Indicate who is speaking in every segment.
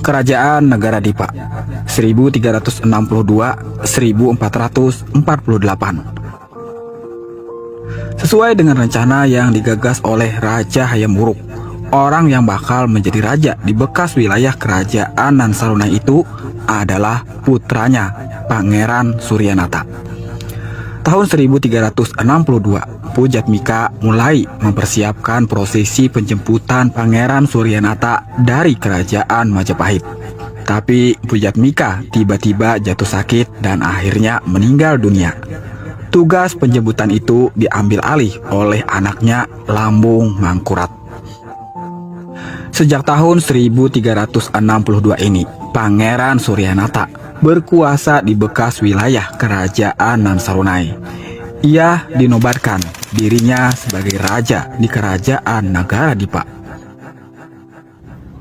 Speaker 1: Kerajaan Negara Dipa 1362-1448. Sesuai dengan rencana yang digagas oleh Raja Hayam Wuruk, orang yang bakal menjadi raja di bekas wilayah kerajaan Nan Sarunai itu adalah putranya, Pangeran Suryanata. Tahun 1362, Pujatmika mulai mempersiapkan prosesi penjemputan Pangeran Suryanata dari kerajaan Majapahit. Tapi Pujatmika tiba-tiba jatuh sakit dan akhirnya meninggal dunia. Tugas penjemputan itu diambil alih oleh anaknya Lambung Mangkurat. Sejak tahun 1362 ini, Pangeran Suryanata berkuasa di bekas wilayah kerajaan Nan Sarunai. Ia dinobatkan dirinya sebagai raja di kerajaan Nagara Dipa.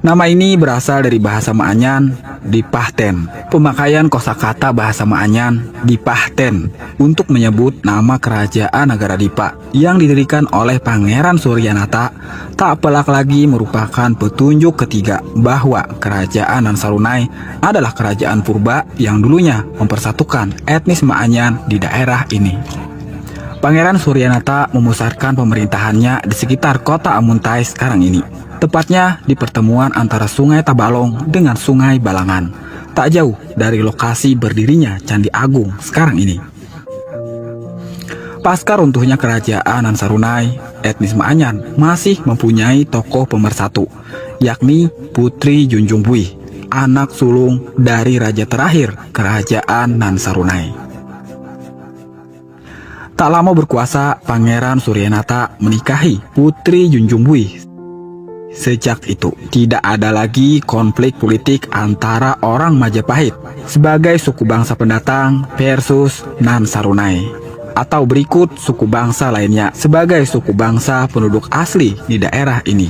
Speaker 1: Nama ini berasal dari bahasa Maanyan, Dipahten. Pemakaian kosakata bahasa Maanyan, Dipahten, untuk menyebut nama kerajaan Nagara Dipa yang didirikan oleh Pangeran Suryanata tak pelak lagi merupakan petunjuk ketiga bahwa kerajaan Nan Sarunai adalah kerajaan purba yang dulunya mempersatukan etnis Maanyan di daerah ini. Pangeran Suryanata memusatkan pemerintahannya di sekitar kota Amuntai sekarang ini, tepatnya di pertemuan antara Sungai Tabalong dengan Sungai Balangan, tak jauh dari lokasi berdirinya Candi Agung sekarang ini. Pasca runtuhnya kerajaan Nan Sarunai, etnis Maanyan masih mempunyai tokoh pemersatu, yakni Putri Junjung Buih, anak sulung dari raja terakhir kerajaan Nan Sarunai. Tak lama berkuasa, Pangeran Suryanata menikahi Putri Junjung Buih. Sejak itu, tidak ada lagi konflik politik antara orang Majapahit sebagai suku bangsa pendatang versus Nan Sarunai, atau berikut suku bangsa lainnya sebagai suku bangsa penduduk asli di daerah ini.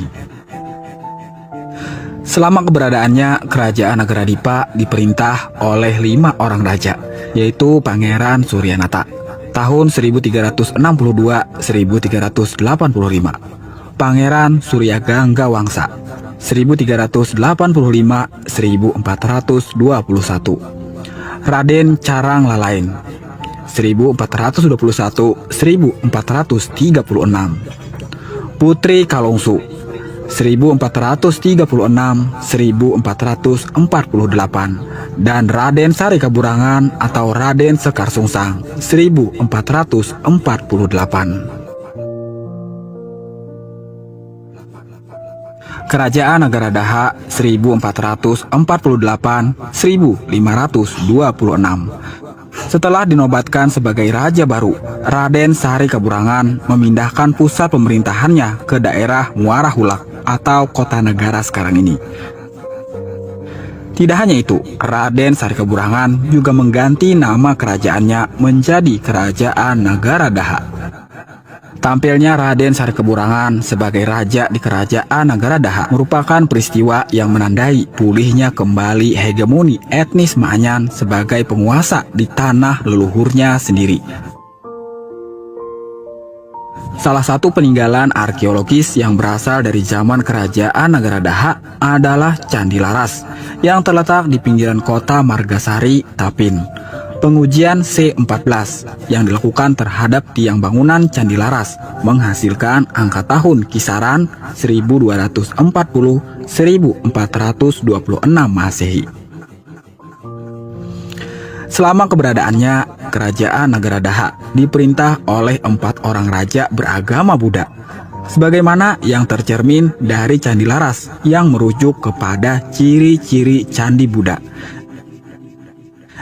Speaker 1: Selama keberadaannya, kerajaan Nagara Dipa diperintah oleh 5 orang raja, yaitu Pangeran Suryanata. Tahun 1362-1385, Pangeran Suryagangga Wangsa 1385-1421, Raden Carang Lalain 1421-1436, Putri Kalongsu 1436-1448, dan Raden Sari Kaburangan atau Raden Sekar Sungsang 1448. Kerajaan Nagara Daha 1448-1526. Setelah dinobatkan sebagai raja baru, Raden Sari Kaburangan memindahkan pusat pemerintahannya ke daerah Muara Hulak atau kota negara sekarang ini. Tidak hanya itu, Raden Sari Kaburangan juga mengganti nama kerajaannya menjadi Kerajaan Nagara Daha. Tampilnya Raden Sari Kaburangan sebagai raja di Kerajaan Nagara Daha merupakan peristiwa yang menandai pulihnya kembali hegemoni etnis Maanyan sebagai penguasa di tanah leluhurnya sendiri. Salah satu peninggalan arkeologis yang berasal dari zaman Kerajaan Nagara Daha adalah Candi Laras yang terletak di pinggiran kota Margasari, Tapin. Pengujian C14 yang dilakukan terhadap tiang bangunan Candi Laras menghasilkan angka tahun kisaran 1240-1426 Masehi. Selama keberadaannya, Kerajaan Nagara Daha diperintah oleh 4 orang raja beragama Buddha, sebagaimana yang tercermin dari Candi Laras yang merujuk kepada ciri-ciri Candi Buddha,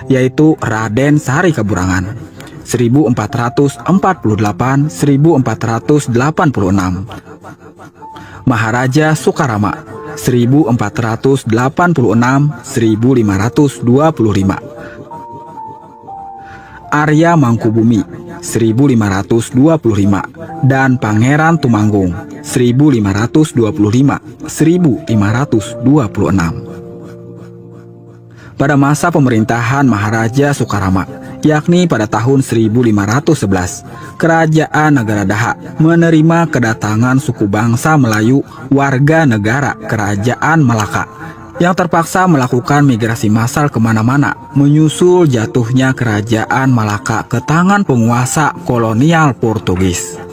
Speaker 1: yaitu Raden Sari Kaburangan 1448-1486, Maharaja Sukarama 1486-1525, Arya Mangkubumi 1525, dan Pangeran Tumanggung 1525-1526. Pada masa pemerintahan Maharaja Sukarama, yakni pada tahun 1511. Kerajaan Negara Daha menerima kedatangan suku bangsa Melayu warga negara Kerajaan Malaka yang terpaksa melakukan migrasi massal kemana-mana menyusul jatuhnya Kerajaan Malaka ke tangan penguasa kolonial Portugis.